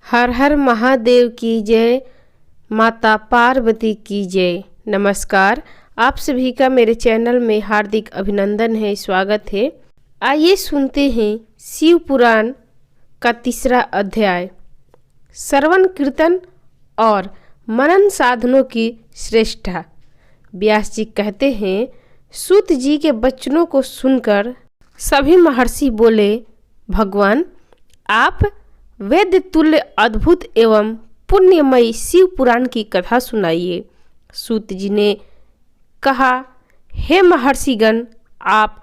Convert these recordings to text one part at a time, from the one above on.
हर हर महादेव की जय, माता पार्वती की जय। नमस्कार, आप सभी का मेरे चैनल में हार्दिक अभिनंदन है, स्वागत है। आइए सुनते हैं शिव पुराण का तीसरा अध्याय, श्रवण कीर्तन और मनन साधनों की श्रेष्ठता। व्यास जी कहते हैं, सूत जी के वचनों को सुनकर सभी महर्षि बोले, भगवान आप वेद तुल्य अद्भुत एवं पुण्यमयी शिव पुराण की कथा सुनाइए। सूत जी ने कहा, हे महर्षिगण, आप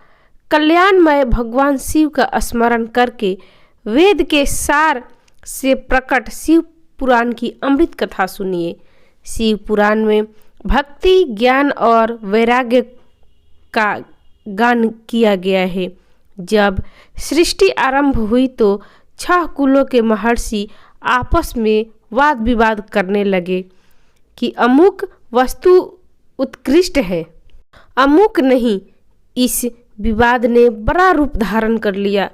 कल्याणमय भगवान शिव का स्मरण करके वेद के सार से प्रकट शिव पुराण की अमृत कथा सुनिए। शिव पुराण में भक्ति, ज्ञान और वैराग्य का गान किया गया है। जब सृष्टि आरंभ हुई तो 6 कुलों के महर्षि आपस में वाद विवाद करने लगे कि अमुक वस्तु उत्कृष्ट है, अमुक नहीं। इस विवाद ने बड़ा रूप धारण कर लिया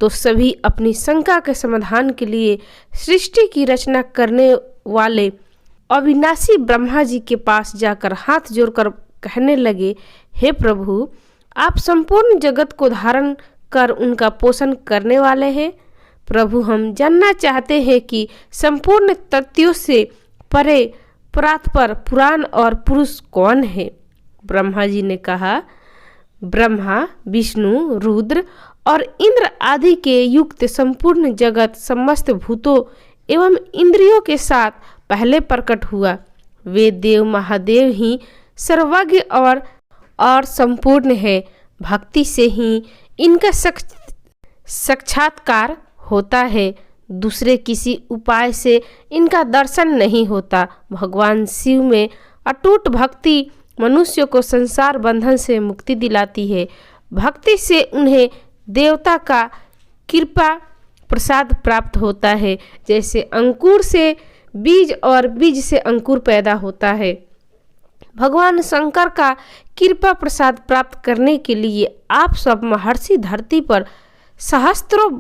तो सभी अपनी शंका के समाधान के लिए सृष्टि की रचना करने वाले अविनाशी ब्रह्मा जी के पास जाकर हाथ जोड़कर कहने लगे, हे प्रभु, आप संपूर्ण जगत को धारण कर उनका पोषण करने वाले हैं। प्रभु, हम जानना चाहते हैं कि संपूर्ण तथ्यों से परे परात्पर पुराण और पुरुष कौन है। ब्रह्मा जी ने कहा, ब्रह्मा, विष्णु, रुद्र और इंद्र आदि के युक्त संपूर्ण जगत समस्त भूतों एवं इंद्रियों के साथ पहले प्रकट हुआ। वे देव महादेव ही सर्वज्ञ और संपूर्ण है। भक्ति से ही इनका साक्षात्कार होता है, दूसरे किसी उपाय से इनका दर्शन नहीं होता। भगवान शिव में अटूट भक्ति मनुष्य को संसार बंधन से मुक्ति दिलाती है। भक्ति से उन्हें देवता का कृपा प्रसाद प्राप्त होता है। जैसे अंकुर से बीज और बीज से अंकुर पैदा होता है। भगवान शंकर का कृपा प्रसाद प्राप्त करने के लिए आप सब महर्षि धरती पर सहस्त्रों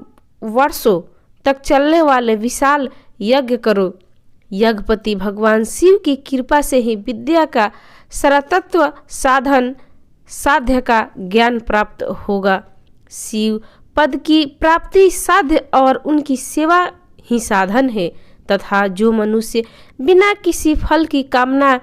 वर्षों तक चलने वाले विशाल यज्ञ करो। यज्ञपति भगवान शिव की कृपा से ही विद्या का सरतत्व साध्य का ज्ञान प्राप्त होगा। शिव पद की प्राप्ति साध्य और उनकी सेवा ही साधन है तथा जो मनुष्य बिना किसी फल की कामना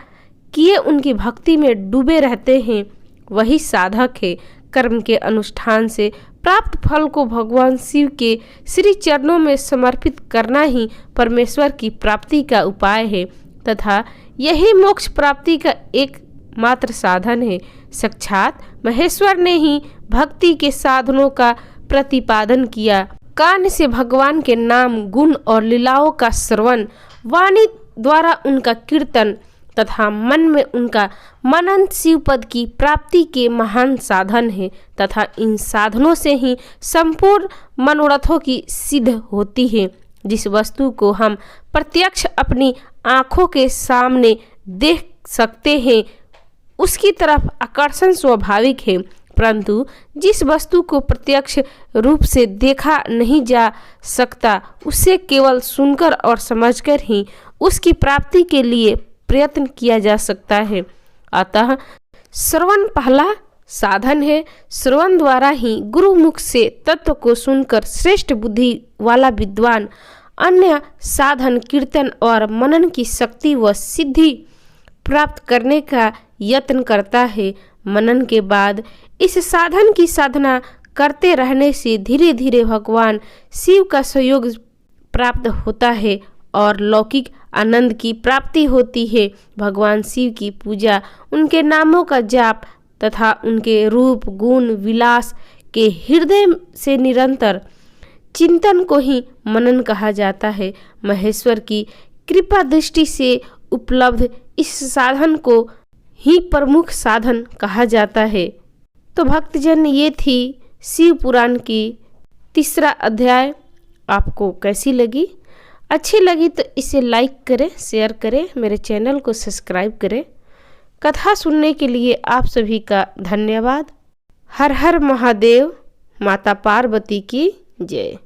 किए उनकी भक्ति में डूबे रहते हैं वही साधक है। कर्म के अनुष्ठान से प्राप्त फल को भगवान शिव के श्री चरणों में समर्पित करना ही परमेश्वर की प्राप्ति का उपाय है तथा यही मोक्ष प्राप्ति का एकमात्र साधन है। साक्षात महेश्वर ने ही भक्ति के साधनों का प्रतिपादन किया। कान से भगवान के नाम, गुण और लीलाओं का श्रवण, वाणी द्वारा उनका कीर्तन तथा मन में उनका मनन शिव पद की प्राप्ति के महान साधन है तथा इन साधनों से ही संपूर्ण मनोरथों की सिद्ध होती है। जिस वस्तु को हम प्रत्यक्ष अपनी आँखों के सामने देख सकते हैं उसकी तरफ आकर्षण स्वाभाविक है, परंतु जिस वस्तु को प्रत्यक्ष रूप से देखा नहीं जा सकता उसे केवल सुनकर और समझकर ही उसकी प्राप्ति के लिए प्रयत्न किया जा सकता है। अतः श्रवण पहला साधन है। श्रवण द्वारा ही गुरु मुख से तत्व को सुनकर श्रेष्ठ बुद्धि वाला विद्वान अन्य साधन, कीर्तन और मनन की शक्ति व सिद्धि प्राप्त करने का यत्न करता है। मनन के बाद इस साधन की साधना करते रहने से धीरे धीरे भगवान शिव का सहयोग प्राप्त होता है और लौकिक आनंद की प्राप्ति होती है। भगवान शिव की पूजा, उनके नामों का जाप तथा उनके रूप, गुण, विलास के हृदय से निरंतर चिंतन को ही मनन कहा जाता है। महेश्वर की कृपा दृष्टि से उपलब्ध इस साधन को ही प्रमुख साधन कहा जाता है। तो भक्तजन, ये थी शिव पुराण की तीसरा अध्याय। आपको कैसी लगी? अच्छी लगी तो इसे लाइक करें, शेयर करें, मेरे चैनल को सब्सक्राइब करें। कथा सुनने के लिए आप सभी का धन्यवाद। हर हर महादेव, माता पार्वती की जय।